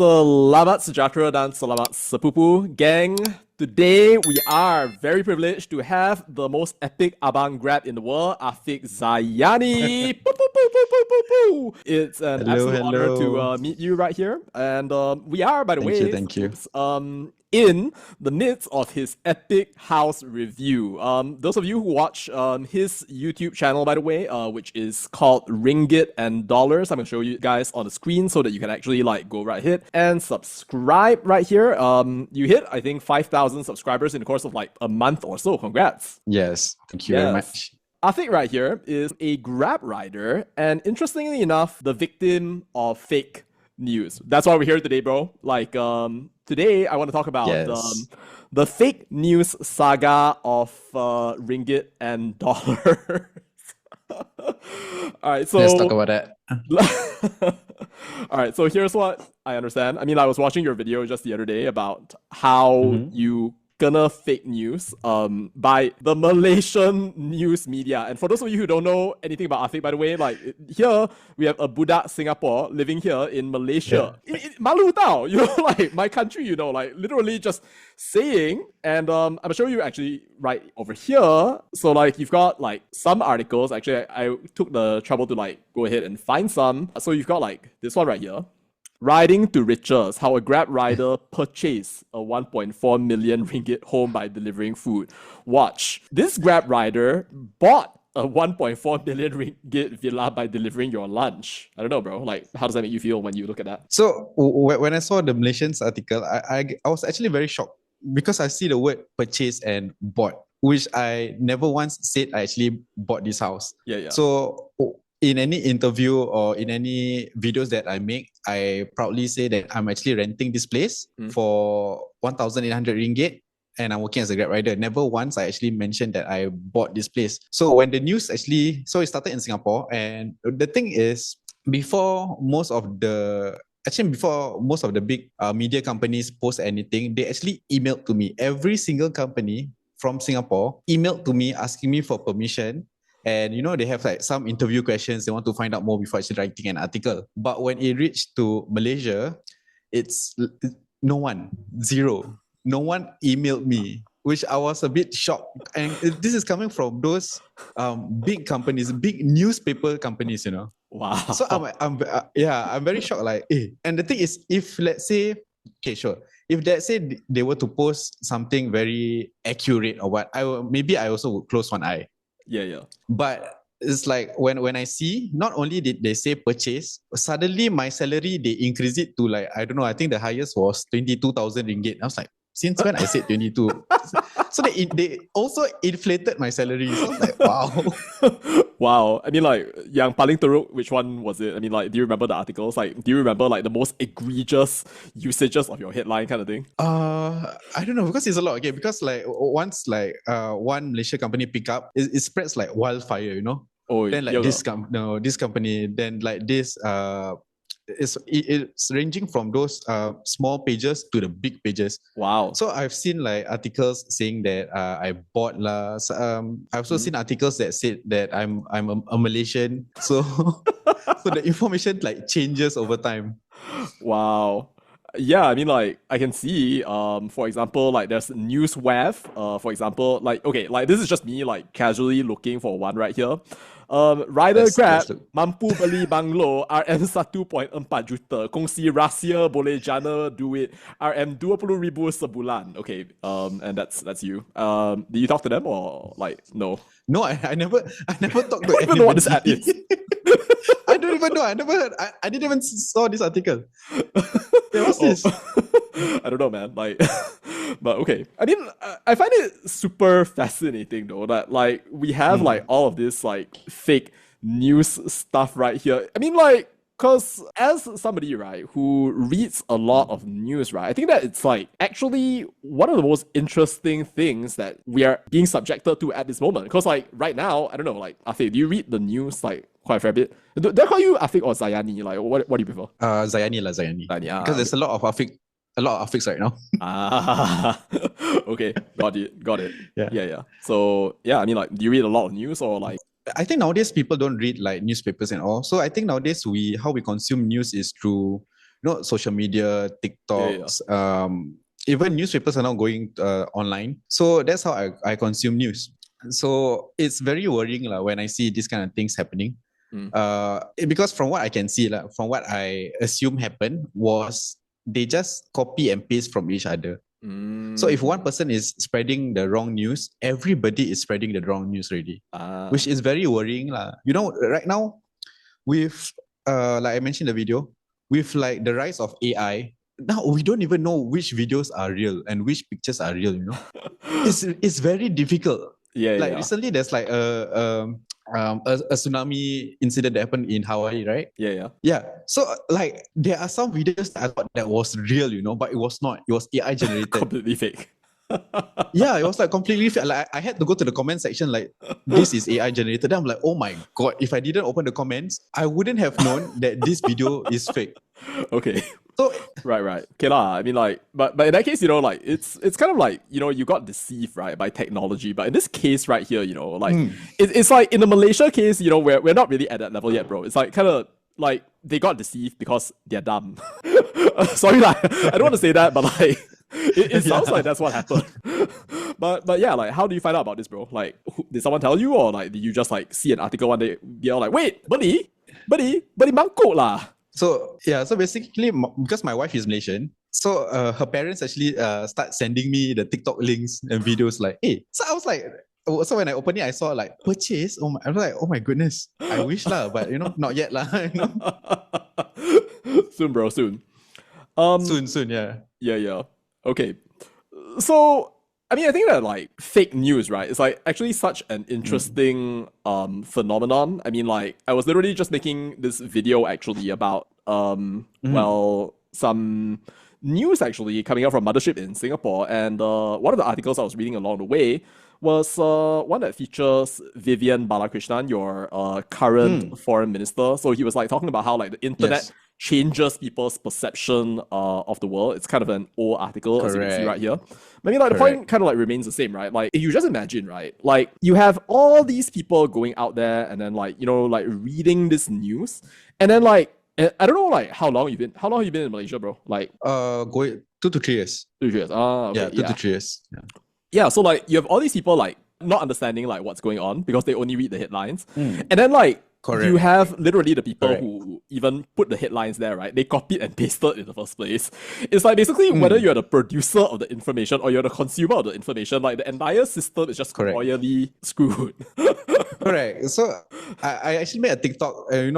Selamat sejahtera dan selamat sepupu, gang. Today we are very privileged to have the most epic abang Grab in the world, Afiq Zayany. Poo, poo, poo, poo, poo, poo, poo. It's an Hello, absolute honor to hello. meet you right here, and we are, by the Thank you, way, thank you. in the midst of his epic house review. Those of you who watch his YouTube channel, by the way, which is called Ringgit and Dollars, I'm gonna show you guys on the screen so that you can actually like go right ahead and subscribe right here. You hit, I think, 5,000 subscribers in the course of like a month or so. Congrats. Yes, thank you very Yes. much. Afiq right here is a Grab rider, and interestingly enough, the victim of fake news. That's why we're here today, bro. Like, today I want to talk about Yes. the fake news saga of Ringgit and Dollars. All right, Let's talk so about that. all right, so here's what I understand. I mean, I was watching your video just the other day about how Mm-hmm. you gonna fake news by the Malaysian news media. And for those of you who don't know anything about Afiq, by the way, like here we have a Budak Singapore living here in Yeah. Malaysia. Malu tau, you know, like my country, you know, like literally just saying. And I'm gonna show you actually right over here. So like you've got like some articles. Actually, I took the trouble to like go ahead and find some. So you've got like this one right here. Riding to riches, how a Grab rider purchased a 1.4 million ringgit home by delivering food. Watch. This Grab rider bought a 1.4 million ringgit villa by delivering your lunch. I don't know, bro. Like, how does that make you feel when you look at that? So when I saw the Malaysians article, I was actually very shocked because I see the word purchase and bought, which I never once said I actually bought this house. Yeah. So in any interview or in any videos that I make, I proudly say that I'm actually renting this place for 1,800 ringgit and I'm working as a Grab rider. Never once I actually mentioned that I bought this place. So when the news actually, so it started in Singapore, and the thing is, before most of the big media companies post anything, they actually emailed to me. Every single company from Singapore emailed to me asking me for permission. And you know, they have like some interview questions. They want to find out more before actually writing an article. But when it reached to Malaysia, it's no one, zero. No one emailed me, which I was a bit shocked. And this is coming from those big companies, big newspaper companies, you know. Wow. So I'm very shocked. Like, and the thing is, if let's say, okay, sure, if let's say they were to post something very accurate or what, maybe I also would close one eye. Yeah. But it's like when I see, not only did they say purchase, suddenly my salary, they increase it to like, I don't know, I think the highest was 22,000 ringgit. I was like, since when I said 22? So they also inflated my salary. So I was like, wow. Wow. I mean, like, yang paling teruk, which one was it? I mean, like, do you remember the articles? Like, do you remember like the most egregious usages of your headline kind of thing? I don't know, because it's a lot. Okay, because like once like one Malaysia company pick up, it spreads like wildfire, you know. Oh, Then like yeah. this company, then like this it's ranging from those small pages to the big pages. Wow. So I've seen like articles saying that I bought lah. So, I've also seen articles that said that I'm a Malaysian. So so the information like changes over time. Wow. Yeah, I mean, like, I can see, for example, like, there's NewsWeb, for example, like, okay, like, this is just me, like, casually looking for one right here. Rider Grab Let's look. mampu beli banglo RM 1.4 juta. Kongsi rahsia boleh jana duit RM 20,000 sebulan. Okay, and that's you. Do you talk to them or like no? No, I never talked to I don't even know what this ad anybody. is. I don't even know. I didn't even saw this article. Yeah, what's this? I don't know, man. Like, but okay. I mean, I find it super fascinating though that like we have like all of this like fake news stuff right here. I mean, like, cause as somebody right who reads a lot of news, right, I think that it's like actually one of the most interesting things that we are being subjected to at this moment. Cause like right now, I don't know, like Afiq, do you read the news like quite a fair bit? Do I call you Afiq or Zayany? Like, what do you prefer? Zayany. Zayany, Because there's a lot of Afiqs right now. Okay, got it. Yeah. Yeah. So yeah, I mean, like, do you read a lot of news or like? I think nowadays people don't read like newspapers and all. So I think nowadays how we consume news is through social media, Yeah. TikToks, even newspapers are now going online. So that's how I consume news. So it's very worrying when I see these kind of things happening. Because from what I can see, from what I assume happened was they just copy and paste from each other. So if one person is spreading the wrong news, everybody is spreading the wrong news already, which is very worrying. Right now, with like I mentioned in the video, with like the rise of AI, now we don't even know which videos are real and which pictures are real. It's very difficult. Yeah. Recently, there's like a tsunami incident that happened in Hawaii, right? Yeah. So like there are some videos that I thought that was real, but it was not. It was AI generated. Completely fake. Yeah, it was like completely fake. Like I had to go to the comment section like, this is AI generated. Then I'm like, oh my god, if I didn't open the comments, I wouldn't have known that this video is fake. Okay. So Right. Okay lah. I mean, like, but in that case, like, it's kind of like, you got deceived, right, by technology. But in this case right here, like, it's like in the Malaysia case, we're not really at that level yet, bro. It's like kind of like they got deceived because they're dumb. Sorry, like, I don't want to say that, but like, it sounds like that's what happened. But yeah, like, how do you find out about this, bro? Like, did someone tell you, or like, did you just like see an article one day, you're like, wait, buddy mangkuk lah. So basically, because my wife is Malaysian, so her parents actually start sending me the TikTok links and videos like, hey. So I was like, so when I opened it, I saw like purchase. I was like, oh my goodness, I wish lah, but not yet lah. Soon, bro, soon. Soon, yeah. Yeah. Okay. So I mean, I think that like fake news, right? It's like actually such an interesting phenomenon. I mean, like I was literally just making this video actually about well, some news actually coming out from Mothership in Singapore, and one of the articles I was reading along the way was one that features Vivian Balakrishnan, your current foreign minister. So he was like talking about how like the internet changes people's perception of the world. It's kind of an old article, as you can see right here. I mean, like the point kind of like remains the same, right? Like, if you just imagine, right? Like, you have all these people going out there and then like, like reading this news, and then like, I don't know, like how long have you been in Malaysia, bro? Like, going 2 to 3 years. 2 years. Okay, yeah, 2 to 3 years. Yeah, so like you have all these people like not understanding like what's going on because they only read the headlines, and then like. You have literally the people who even put the headlines there, right? They copied and pasted in the first place. It's like basically whether you're the producer of the information or you're the consumer of the information, like the entire system is just royally screwed. Correct. So I actually made a TikTok. I'm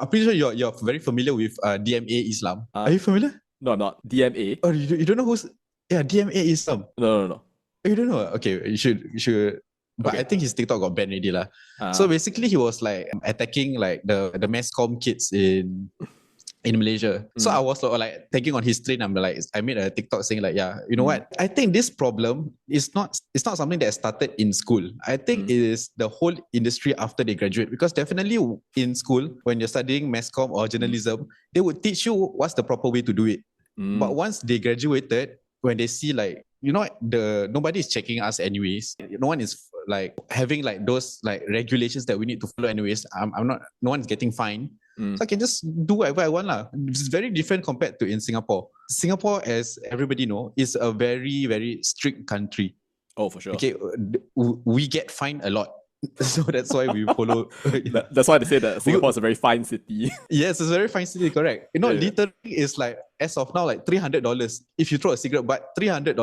pretty sure you're very familiar with DMA Islam. Are you familiar? No, I'm not. DMA. Oh, you don't know who's? Yeah, DMA Islam. No. You don't know? Okay, you should. But I think his TikTok got banned already lah. So basically, he was like attacking like the mass comm kids in Malaysia. So I was like tagging on his train. I made a TikTok saying like, yeah, you know what? I think this problem is not something that started in school. I think it is the whole industry after they graduate. Because definitely in school, when you're studying mass comm or journalism, they would teach you what's the proper way to do it. But once they graduated, when they see like, nobody is checking us anyways. No one is like having like those like regulations that we need to follow anyways. No one's getting fined. So I can just do whatever I want lah. It's very different compared to in Singapore. Singapore, as everybody know, is a very, very strict country. Oh, for sure. Okay, we get fined a lot. So that's why we follow. That's why they say that Singapore is a very fine city. Yes, it's a very fine city, correct. Literally it's like, as of now, like $300 if you throw a cigarette, but $300,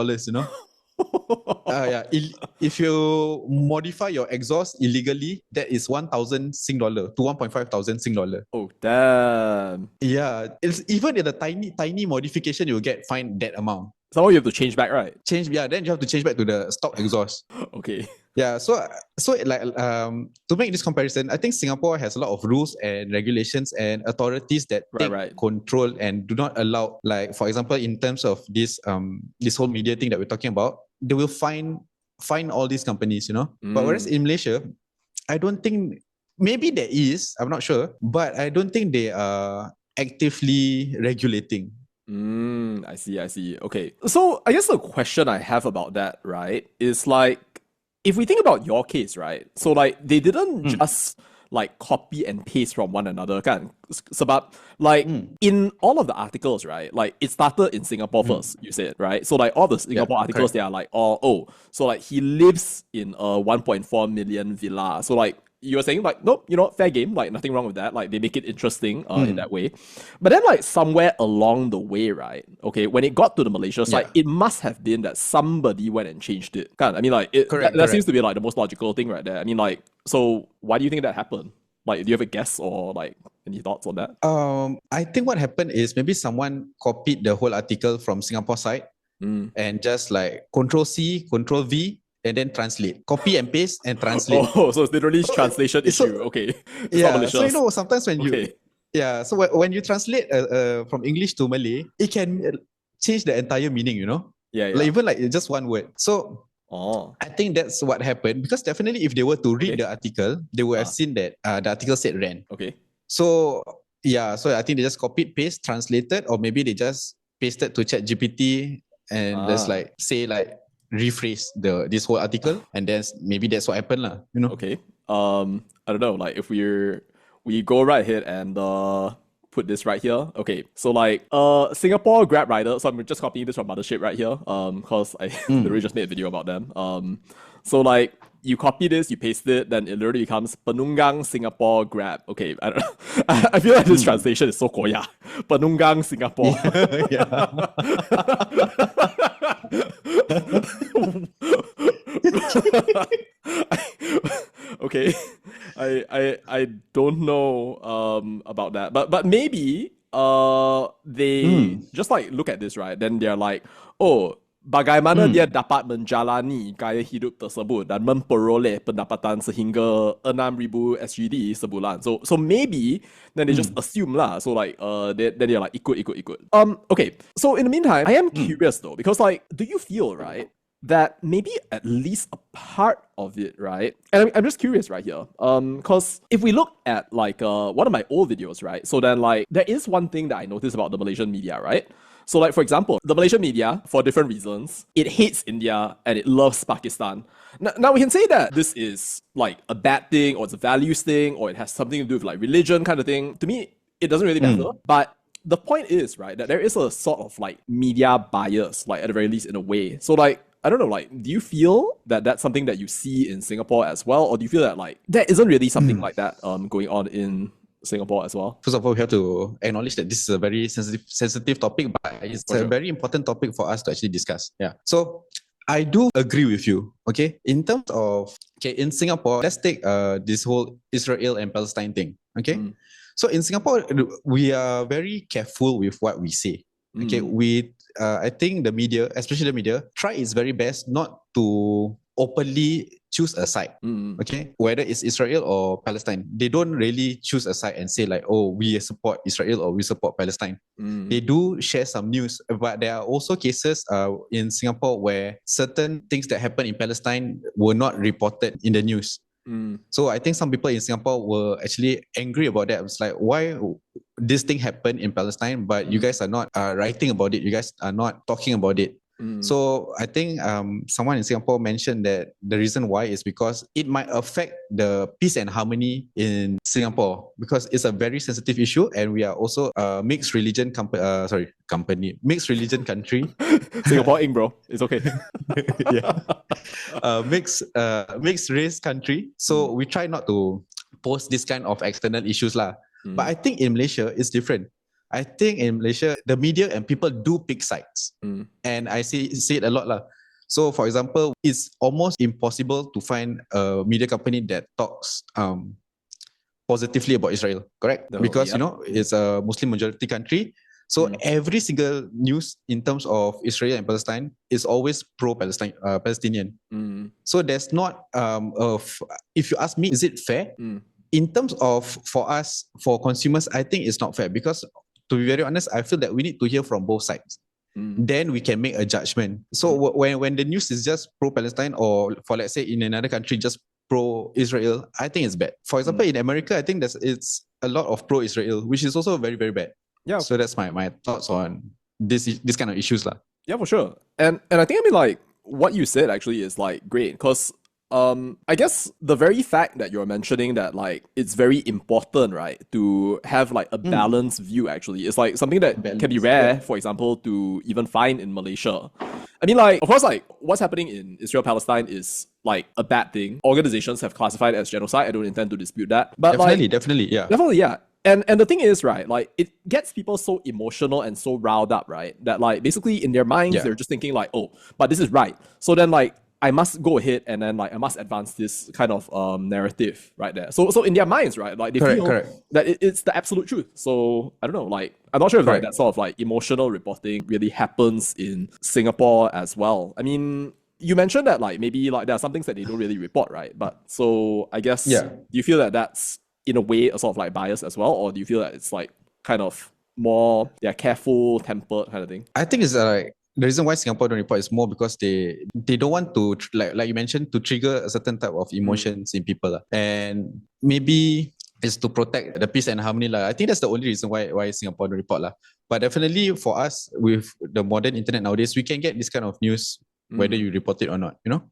if you modify your exhaust illegally, that is 1,000 Sing dollar to 1,500 Sing dollar. Oh, damn. Yeah, it's even in a tiny modification, you'll get fined that amount. Somehow you have to change back, right? Then you have to change back to the stock exhaust. Okay. Yeah, so like to make this comparison, I think Singapore has a lot of rules and regulations and authorities that take control and do not allow, like for example, in terms of this whole media thing that we're talking about, they will fine all these companies, But whereas in Malaysia, I don't think, maybe there is, I'm not sure, but I don't think they are actively regulating. I see. Okay. So I guess the question I have about that, right, is like, if we think about your case, right? So like they didn't just like copy and paste from one another kan. Sebab like in all of the articles, right? Like it started in Singapore first, you said, right? So like all the Singapore articles, correct. they are like, so like he lives in a 1.4 million villa. So like you were saying like, nope, fair game, like nothing wrong with that. Like they make it interesting in that way. But then like somewhere along the way, right? Okay, when it got to the Malaysia side, it must have been that somebody went and changed it. I mean, like that seems to be like the most logical thing right there. I mean, like, so why do you think that happened? Like, do you have a guess or like any thoughts on that? I think what happened is maybe someone copied the whole article from Singapore side and just like Control C, Control V, and then translate. Copy and paste and translate. Oh, so it's literally translation issue. Okay. It's not malicious. So sometimes when so when you translate from English to Malay, it can change the entire meaning, Yeah. Like even like just one word. So I think that's what happened, because definitely if they were to read the article, they would have seen that the article said rent. Okay. So so I think they just copied, paste, translated, or maybe they just pasted to ChatGPT and just like say like rephrase this whole article, and then maybe that's what happened lah. Okay. I don't know. Like if we go right ahead and put this right here. Okay, so like Singapore Grab rider. So I'm just copying this from Mothership right here. Cause I literally just made a video about them. So like you copy this, you paste it, then it literally becomes Penunggang Singapore Grab. Okay, I don't know. I feel like this translation is so koya. Penunggang Singapore. Okay, I don't know about that, but maybe they just like look at this, right? Then they're like, oh, bagaimana dia dapat menjalani gaya hidup tersebut dan memperoleh pendapatan sehingga 6,000 SGD sebulan. So maybe then they just assume lah. So like then they're like ikut. Okay. So in the meantime, I am curious though, because like, do you feel right that maybe at least a part of it, right? And I'm just curious right here, because if we look at like one of my old videos, right? So then like there is one thing that I noticed about the Malaysian media, right? So like for example, the Malaysian media, for different reasons, it hates India and it loves Pakistan. Now we can say that this is like a bad thing, or it's a values thing, or it has something to do with like religion kind of thing. To me, it doesn't really matter. But the point is, right, that there is a sort of like media bias, like at the very least in a way. So like, I don't know, like, do you feel that that's something that you see in Singapore as well? Or do you feel that like there isn't really something like that going on in Singapore as well? First of all, we have to acknowledge that this is a very sensitive topic, but it's a very important topic for us to actually discuss. Yeah. So I do agree with you. Okay. In terms of, in Singapore, let's take this whole Israel and Palestine thing. Okay. So in Singapore, we are very careful with what we say. Okay. I think the media, especially the media, try its very best not to openly choose a side. Okay, whether it's Israel or Palestine, they don't really choose a side and say like, oh, we support Israel or we support Palestine. They do share some news, but there are also cases in Singapore where certain things that happen in Palestine were not reported in the news. So I think some people in Singapore were actually angry about that. It's like, why this thing happened in Palestine, but you guys are not writing about it. You guys are not talking about it. So I think someone in Singapore mentioned that the reason why is because it might affect the peace and harmony in Singapore, because it's a very sensitive issue, and we are also a mixed religion mixed religion country. Singapore Inc, bro. It's okay. Mixed race country. So we try not to post this kind of external issues lah. But I think in Malaysia it's different. I think in Malaysia, the media and people do pick sides. And I see it a lot lah. So for example, it's almost impossible to find a media company that talks positively about Israel, correct? Because it's a Muslim majority country. So every single news in terms of Israel and Palestine is always pro-Palestine, Palestinian. So there's not, if you ask me, is it fair? In terms of, for us, for consumers, I think it's not fair, because to be very honest, I feel that we need to hear from both sides. Then we can make a judgment. So when the news is just pro-Palestine, or for let's say in another country just pro-Israel, I think it's bad. For example, in America, I think it's a lot of pro-Israel, which is also very, very bad. Yeah. So that's my thoughts on this kind of issues lah. Yeah, for sure. And I think, I mean, like what you said actually is like great, because I guess the very fact that you're mentioning that like it's very important, right, to have like a balanced view actually. It's like something that can be Balance. rare, Yeah. for example, to even find in Malaysia. I mean, like, of course, like what's happening in Israel Palestine is like a bad thing. Organizations have classified it as genocide. I don't intend to dispute that. But like Definitely. Yeah. definitely, yeah. And the thing is, right, like it gets people so emotional and so riled up, right? That like basically in their minds, Yeah. they're just thinking like, oh, but this is right. So then like I must go ahead and then like I must advance this kind of narrative right there. So in their minds, right, like they Correct. feel Correct. that it's the absolute truth. So I don't know, like I'm not sure if like Correct. that sort of like emotional reporting really happens in Singapore as well. I mean, you mentioned that like maybe like there are some things that they don't really report, right? But so I guess Yeah. do you feel that that's in a way a sort of like bias as well, or do you feel that it's like kind of more careful, tempered kind of thing? I think it's like the reason why Singapore don't report is more because they don't want to like you mentioned to trigger a certain type of emotions in people lah. And maybe it's to protect the peace and harmony lah. I think that's the only reason why Singapore don't report lah. But definitely for us with the modern internet nowadays, we can get this kind of news whether you report it or not, you know.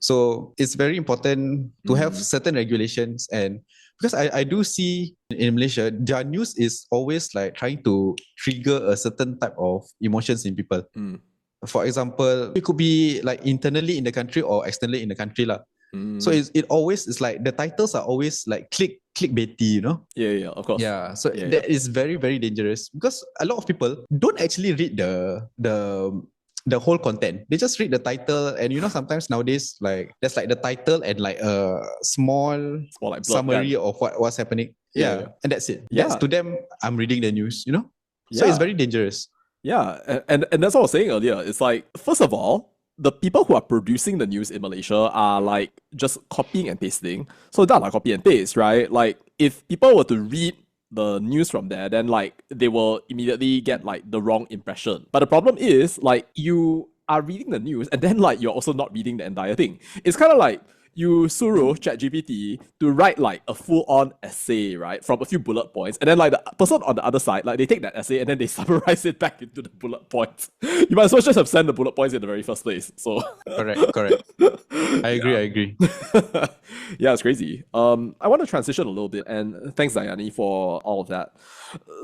So it's very important to have certain regulations, and because I do see in Malaysia, their news is always like trying to trigger a certain type of emotions in people. For example, it could be like internally in the country or externally in the country lah. So it always is like the titles are always like clickbaity, you know. Yeah, of course. Yeah, so Yeah, that is very, very dangerous because a lot of people don't actually read the whole content. They just read the title, and you know sometimes nowadays like there's like the title and like a small like blurb summary kan. of what's happening. Yeah. And that's it. Yeah. That's to them, I'm reading the news, you know. So Yeah. it's very dangerous. Yeah, and that's what I was saying earlier. It's like, first of all, the people who are producing the news in Malaysia are like just copying and pasting. So that's like copy and paste, right? Like if people were to read the news from there, then like they will immediately get like the wrong impression. But the problem is like you are reading the news and then like you're also not reading the entire thing. It's kind of like you suruh ChatGPT to write like a full-on essay, right, from a few bullet points, and then like the person on the other side, like they take that essay and then they summarize it back into the bullet points. You might as well just have sent the bullet points in the very first place. So Correct. I agree. yeah, it's crazy. I want to transition a little bit, and thanks Zayany for all of that.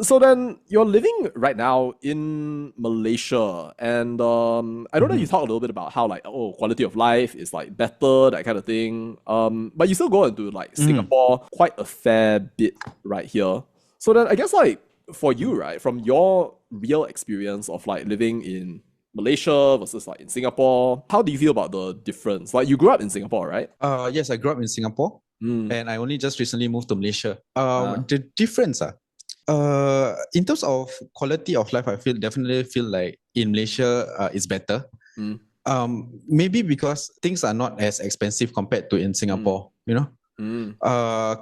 So then you're living right now in Malaysia, and I know that you talk a little bit about how like quality of life is like better, that kind of thing. But you still go into like Singapore quite a fair bit right here. So then I guess like for you, right, from your real experience of like living in Malaysia versus like in Singapore, how do you feel about the difference? Like you grew up in Singapore, right? Yes, I grew up in Singapore, and I only just recently moved to Malaysia. The difference, in terms of quality of life, I definitely feel like in Malaysia is better. Maybe because things are not as expensive compared to in Singapore, you know.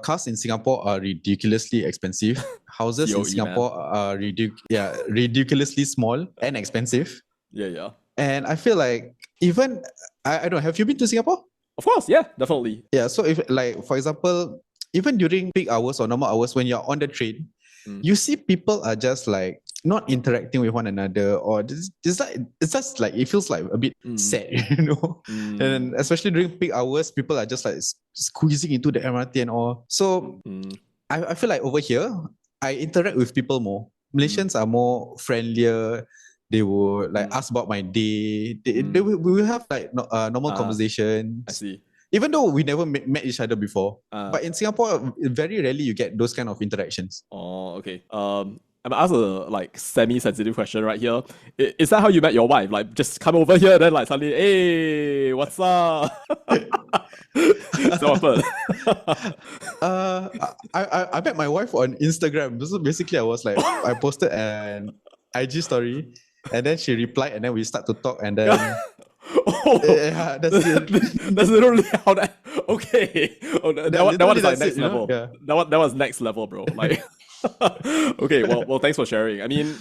Cars in Singapore are ridiculously expensive. Houses in COE, Singapore are ridiculously small and expensive. Yeah. And I feel like even I don't know, have you been to Singapore? Of course, yeah, definitely. Yeah, so if like for example, even during peak hours or normal hours when you're on the train, you see people are just like not interacting with one another, or it's just like it feels like a bit sad, you know. And especially during peak hours, people are just like squeezing into the MRT and all. So I feel like over here, I interact with people more. Malaysians are more friendlier. They will like ask about my day. We will have like normal conversations. I see. Even though we never met each other before. But in Singapore, very rarely you get those kind of interactions. Oh, okay. I'm gonna ask a like semi-sensitive question right here. Is that how you met your wife? Like just come over here, then like suddenly, hey, what's up? So what? I met my wife on Instagram. So basically, I was like, I posted an IG story, and then she replied, and then we start to talk, and then yeah, that's it. That's literally how that. Okay, that one is like next it, level. Yeah. That was next level, bro. Like, okay, well, thanks for sharing. I mean,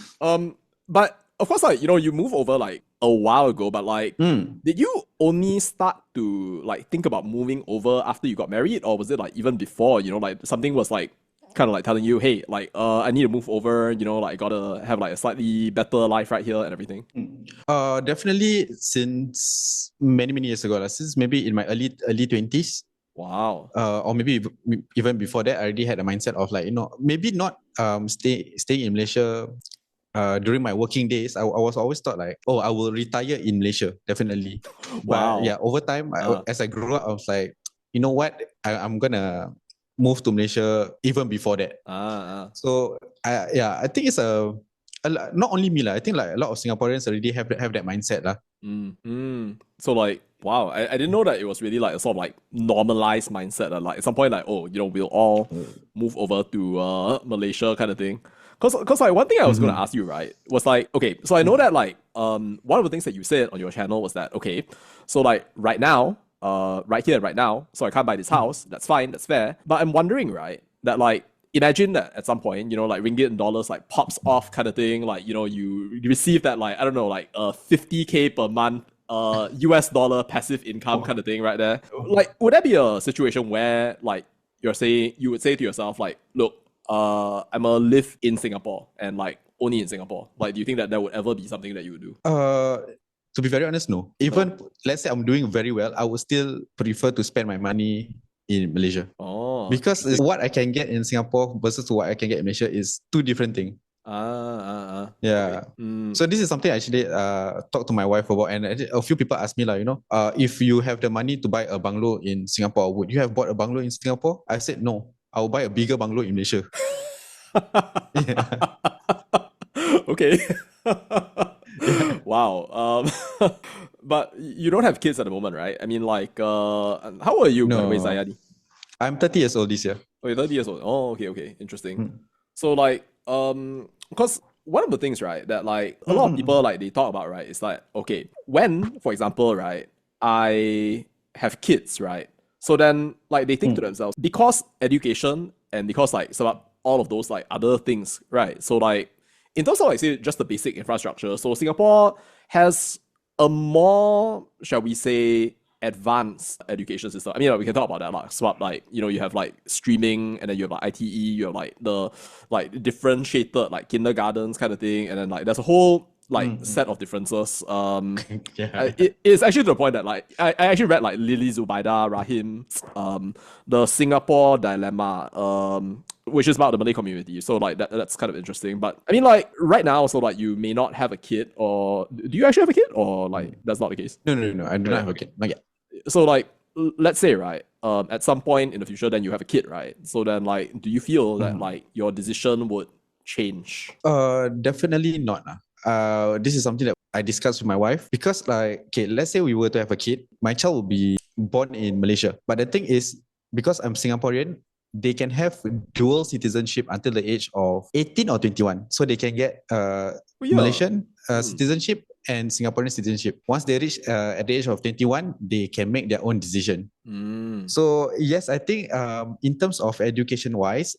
but of course, like you moved over like a while ago, but like, did you only start to like think about moving over after you got married, or was it like even before? Like something was like kind of like telling you, hey, like I need to move over, like gotta have like a slightly better life right here and everything? Definitely since many years ago, since maybe in my early 20s. Wow. Or maybe even before that, I already had a mindset of like, maybe not staying in Malaysia during my working days. I was always thought like, oh, I will retire in Malaysia, definitely. But Wow. yeah, over time, Uh, as I grew up, I was like, you know what, I'm gonna move to Malaysia even before that. So I think it's not only me lah. I think like a lot of Singaporeans already have that mindset lah. So like, wow, I didn't know that it was really like a sort of like normalized mindset. Like at some point, like, oh, we'll all move over to Malaysia kind of thing. Cause like one thing I was gonna ask you, right, was like, okay, so I know that like one of the things that you said on your channel was that, okay, so like right now, right here, right now, so I can't buy this house, that's fine, that's fair. But I'm wondering, right, that like imagine that at some point, like Ringgit and Dollars like pops off kind of thing, like you receive that like, I don't know, like 50K per month US dollar passive income kind of thing right there. Like would that be a situation where like you would say to yourself like, look, I'm gonna live in Singapore and like only in Singapore? Like do you think that would ever be something that you would do? To be very honest, no. Even let's say I'm doing very well, I would still prefer to spend my money in Malaysia. Because what I can get in Singapore versus what I can get in Malaysia is two different things. Yeah. Okay. So this is something I actually talked to my wife about, and a few people ask me like, if you have the money to buy a bungalow in Singapore, would you have bought a bungalow in Singapore? I said no. I will buy a bigger bungalow in Malaysia. Okay. Wow. But you don't have kids at the moment, right? I mean, like, how old are you, by the way, Zayany? I'm 30 years old this year. Oh, you're 30 years old. Oh, okay, interesting. So like, because one of the things, right, that like a lot of people like they talk about, right, is like, okay, when, for example, right, I have kids, right, so then like they think to themselves, because education and because like some all of those like other things, right, so like in terms of like say just the basic infrastructure, so Singapore has a more, shall we say, advanced education system. I mean, like, we can talk about that, like you have like streaming, and then you have like ITE, you have like the like differentiated like kindergartens kind of thing, and then like there's a whole like set of differences. It's actually to the point that like I actually read like Lily Zubaida Rahim's the Singapore Dilemma, which is about the Malay community. So like that's kind of interesting. But I mean, like right now, so like you may not have a kid, or do you actually have a kid, or like that's not the case? No, I do not have a kid. Not yet. So like let's say, right, at some point in the future, then you have a kid, right? So then like, do you feel that like your decision would change? Definitely not. This is something that I discussed with my wife, because like, okay, let's say we were to have a kid, my child will be born in Malaysia. But the thing is, because I'm Singaporean, they can have dual citizenship until the age of 18 or 21. So they can get Malaysian citizenship and Singaporean citizenship. Once they reach at the age of 21, they can make their own decision. So yes, I think in terms of education-wise,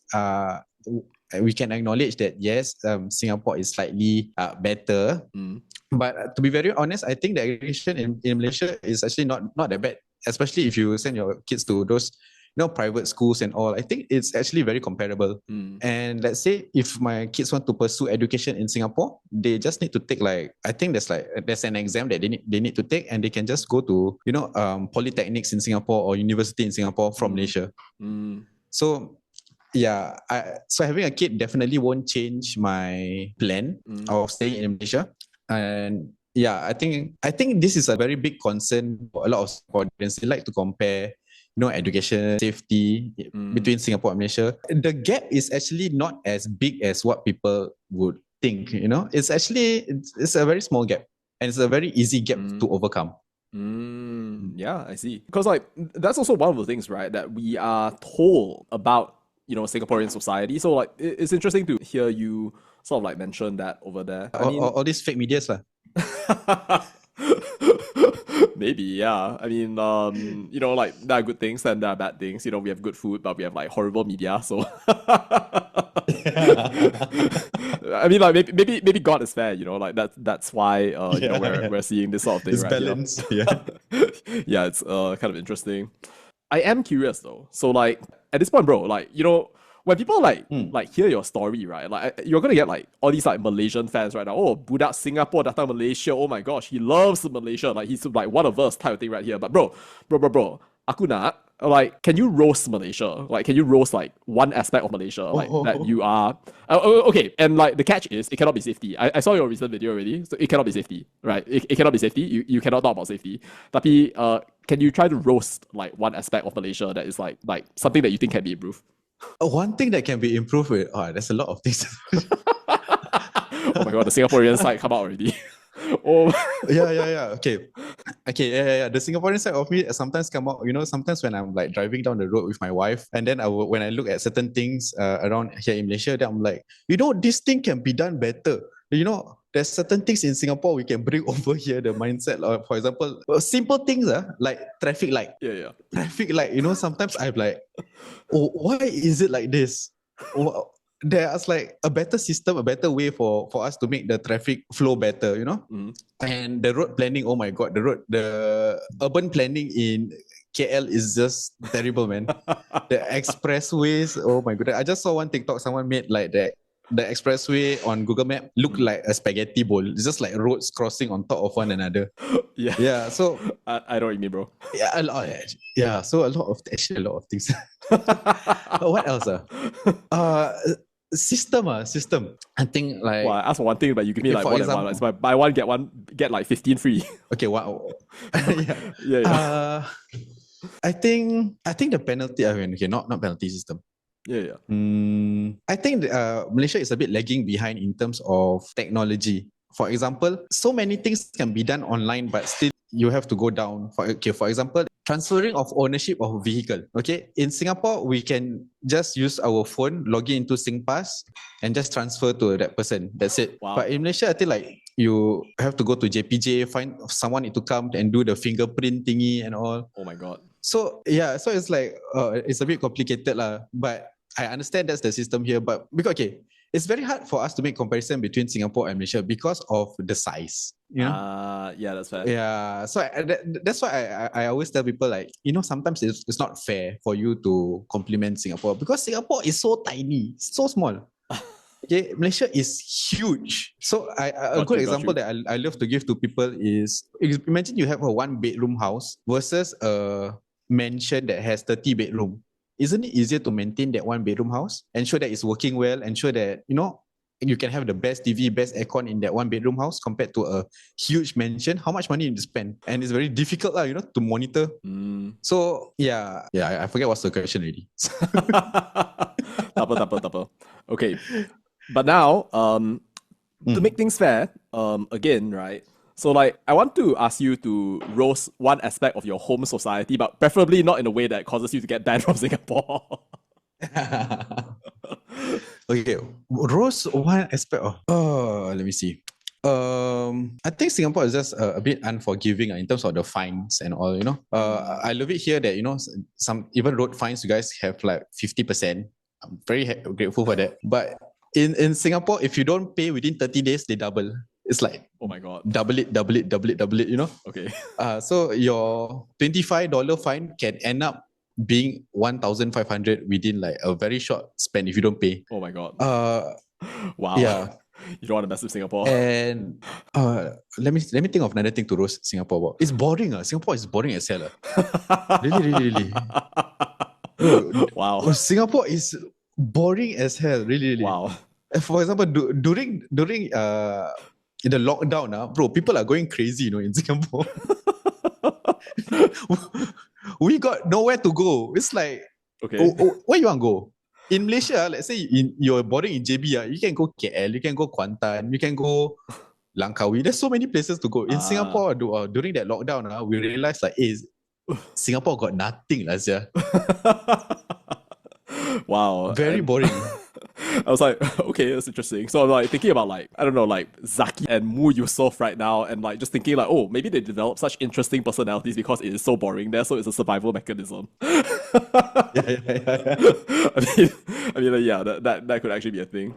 we can acknowledge that yes, Singapore is slightly better. But to be very honest, I think the education in Malaysia is actually not that bad, especially if you send your kids to those private schools and all. I think it's actually very comparable. And let's say if my kids want to pursue education in Singapore, they just need to take like, I think there's an exam that they need to take, and they can just go to polytechnics in Singapore or university in Singapore from Malaysia. So yeah, so having a kid definitely won't change my plan of staying in Malaysia. And yeah, I think this is a very big concern for a lot of Singaporeans. They like to compare education, safety between Singapore and Malaysia. The gap is actually not as big as what people would think. It's actually it's a very small gap, and it's a very easy gap to overcome. Yeah, I see. Because like that's also one of the things, right, that we are told about Singaporean society. So like it's interesting to hear you sort of like mention that over there. I mean, all these fake medias lah. Maybe, yeah. I mean, like there are good things and there are bad things. We have good food, but we have like horrible media. So, I mean, like maybe God is fair. Like that's why we're seeing this sort of thing. It's right? balance. Yeah. Yeah, it's kind of interesting. I am curious though. So like at this point, bro, like when people like hear your story, right? Like you're gonna get like all these like Malaysian fans right now. Oh, Budak Singapore datang Malaysia. Oh my gosh, he loves Malaysia. Like he's like one of us type of thing right here. But bro, aku nak like, can you roast Malaysia? Like, can you roast like one aspect of Malaysia like that you are? Okay, and like the catch is it cannot be safety. I saw your recent video already, so it cannot be safety, right? It cannot be safety. You cannot talk about safety. Tapi can you try to roast like one aspect of Malaysia that is like something that you think can be improved? One thing that can be improved with, there's a lot of things. Oh my god, the Singaporean side come out already. Oh yeah. Okay, yeah. The Singaporean side of me sometimes come out. You know, sometimes when I'm like driving down the road with my wife, and then when I look at certain things around here in Malaysia, then I'm like, you know, this thing can be done better. You know, there's certain things in Singapore we can bring over here. The mindset, for example, simple things like traffic light. Yeah. Traffic light. You know, sometimes I'm like, oh, why is it like this? There's like a better system, a better way for us to make the traffic flow better, you know? And the road planning, oh my god, the urban planning in KL is just terrible, man. The expressways, oh my god. I just saw one TikTok someone made like that. The expressway on Google Map looked like a spaghetti bowl. It's just like roads crossing on top of one another. Yeah. So I know what you mean, bro. Yeah, a lot. Yeah. So a lot of things. What else? System. I think like. Well, I asked for one thing, but you give me like for one example, and one. It's buy one get like 15 free. Okay. Wow. Yeah. I think the penalty. I mean, okay, not penalty system. Yeah. I think Malaysia is a bit lagging behind in terms of technology. For example, so many things can be done online, but still you have to go down. For example, transferring of ownership of vehicle. Okay, in Singapore, we can just use our phone, log in into SingPass, and just transfer to that person. That's it. Wow. But in Malaysia, I think like you have to go to JPJ, find someone to come and do the fingerprint thingy and all. Oh my god. So yeah, so it's like it's a bit complicated lah. But I understand that's the system here. But because it's very hard for us to make comparison between Singapore and Malaysia because of the size. You know? Yeah, that's fair. Yeah, so that's why I always tell people like, you know, sometimes it's not fair for you to compliment Singapore because Singapore is so tiny, so small. Okay, Malaysia is huge. So a good example that I love to give to people is imagine you have a 1-bedroom house versus a mansion that has 30 bedroom. Isn't it easier to maintain that 1-bedroom house, ensure that it's working well, ensure that, you know, you can have the best TV, best aircon in that 1-bedroom house compared to a huge mansion? How much money you need to spend? And it's very difficult, you know, to monitor. So yeah, I forget what's the question already. Double. Okay, but now to make things fair, again, right? So like I want to ask you to roast one aspect of your home society, but preferably not in a way that causes you to get banned from Singapore. Okay, roast one aspect of. Let me see. I think Singapore is just a bit unforgiving in terms of the fines and all. You know, I love it here that, you know, some even road fines you guys have like 50%. I'm very grateful for that. But in Singapore, if you don't pay within 30 days, they double. It's like, oh my god, double it, you know? Okay. So your $25 fine can end up being 1,500 within like a very short span if you don't pay. Oh my god. Wow. Yeah. You don't want to mess with Singapore. And let me think of another thing to roast Singapore about. It's boring. Singapore is boring as hell. Really. Wow. Singapore is boring as hell. Really. Wow. For example, during in the lockdown, bro, people are going crazy, you know, in Singapore. We got nowhere to go. It's like, okay, where you want to go? In Malaysia, let's say you're boarding in JB, you can go KL, you can go Kuantan, you can go Langkawi. There's so many places to go. In Singapore, during that lockdown, we realized like, Singapore got nothing, yeah. Wow. Very boring. I was like, okay, that's interesting. So I'm like thinking about like, I don't know, like Zaki and Mu Yusof right now, and like just thinking like, oh, maybe they develop such interesting personalities because it is so boring there, so it's a survival mechanism. Yeah. I mean, yeah, that could actually be a thing.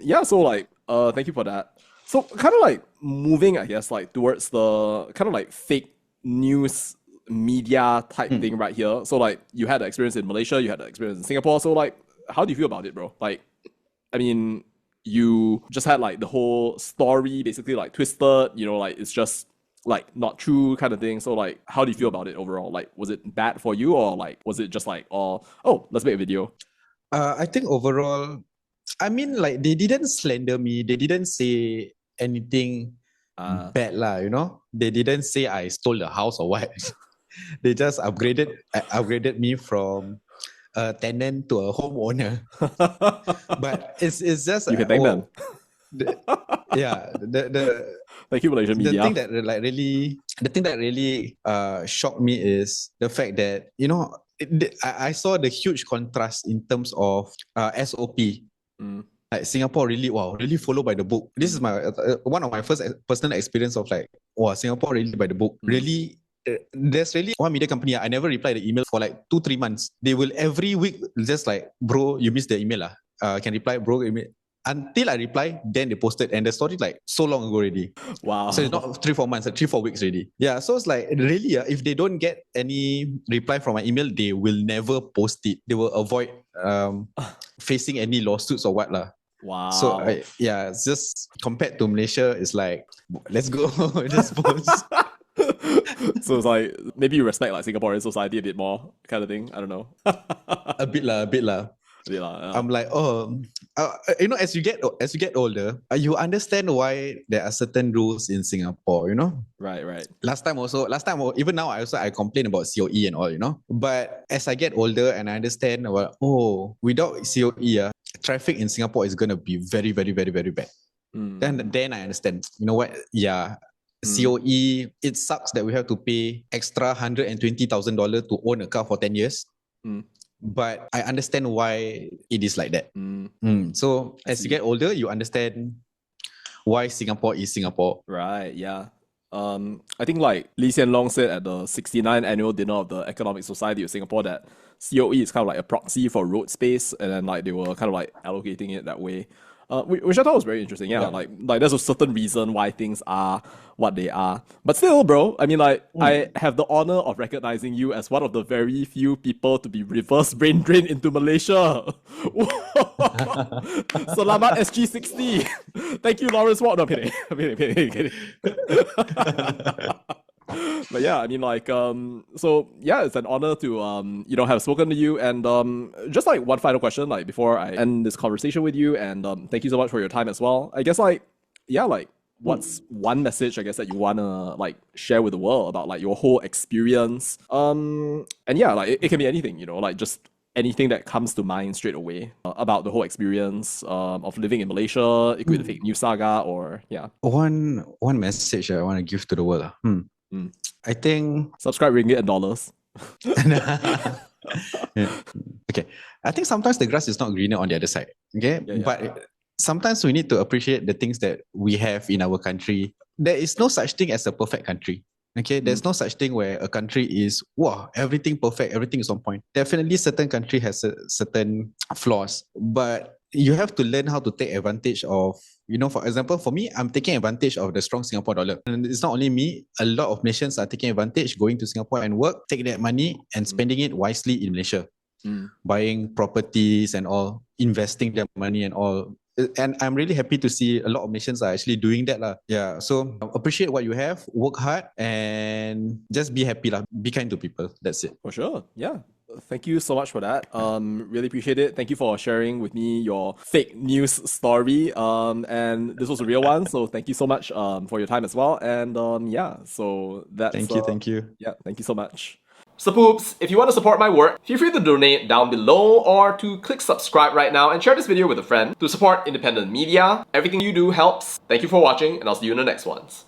Yeah, so like, thank you for that. So kind of like moving, I guess, like towards the kind of like fake news media type thing right here. So like you had the experience in Malaysia, you had the experience in Singapore. So like how do you feel about it, bro? Like, I mean, you just had like the whole story basically like twisted, you know, like it's just like not true kind of thing. So like, how do you feel about it overall? Like, was it bad for you, or like was it just like, oh, let's make a video? I think overall, I mean, like they didn't slander me. They didn't say anything bad lah. You know, they didn't say I stole the house or what. They just upgraded me from a tenant to a homeowner. But it's just You can thank them. the, yeah, Thank you, Malaysian the media. thing that like really the thing that really shocked me is the fact that, you know, I saw the huge contrast in terms of SOP. Like Singapore really follow by the book. This is my one of my first personal experience of like, wow, Singapore really by the book. Really, there's really one media company. I never reply the email for like 2-3 months. They will every week just like, bro, you missed the email can reply, bro. Email. Until I reply, then they posted, and the story like so long ago already. Wow. So it's not 3-4 months, like 3-4 weeks already. Yeah. So it's like really, if they don't get any reply from my email, they will never post it. They will avoid facing any lawsuits or what lah. Wow. So it's just compared to Malaysia, it's like, let's go, just post. So it's like maybe you respect like Singaporean society a bit more, kind of thing. I don't know. a bit lah. Yeah. I'm like, you know, as you get older, you understand why there are certain rules in Singapore, you know? Right. Last time, even now, I complain about COE and all, you know? But as I get older and I understand, without COE, traffic in Singapore is going to be very, very, very, very bad. Then I understand, you know what? Yeah. COE, it sucks that we have to pay extra $120,000 to own a car for 10 years. But I understand why it is like that. So as you get older, you understand why Singapore is Singapore. Right, yeah. I think like Lee Hsien Loong said at the 69th annual dinner of the Economic Society of Singapore that COE is kind of like a proxy for road space, and then like they were kind of like allocating it that way. Which I thought was very interesting. Yeah. Like there's a certain reason why things are what they are. But still, bro, I mean, like I have the honor of recognizing you as one of the very few people to be reverse brain drained into Malaysia. Selamat SG60. Thank you, Lawrence Ward. No, I'm kidding. But yeah, I mean, like, so yeah, it's an honor to, have spoken to you. And just like one final question, like before I end this conversation with you, and thank you so much for your time as well. I guess like, yeah, like what's one message I guess that you wanna like share with the world about like your whole experience? And yeah, like it can be anything, you know, like just anything that comes to mind straight away about the whole experience of living in Malaysia. It could be the fake news saga, or yeah. One message I want to give to the world. I think subscribe Ringgit and Dollars. Okay. I think sometimes the grass is not greener on the other side. Okay. But sometimes we need to appreciate the things that we have in our country. There is no such thing as a perfect country. Okay. There's no such thing where a country is, wow, everything perfect, everything is on point. Definitely certain country has certain flaws, but you have to learn how to take advantage of, you know, for example, for me, I'm taking advantage of the strong Singapore dollar. And it's not only me, a lot of nations are taking advantage, going to Singapore and work, take that money and spending it wisely in Malaysia. Buying properties and all, investing their money and all. And I'm really happy to see a lot of nations are actually doing that lah. Yeah, so appreciate what you have, work hard, and just be happy lah. Be kind to people. That's it. For sure. Yeah. Thank you so much for that. Really appreciate it. Thank you for sharing with me your fake news story. And this was a real one. So thank you so much for your time as well. And yeah, so that's Thank you. Yeah, thank you so much. So Poops, if you want to support my work, feel free to donate down below or to click subscribe right now and share this video with a friend to support independent media. Everything you do helps. Thank you for watching, and I'll see you in the next ones.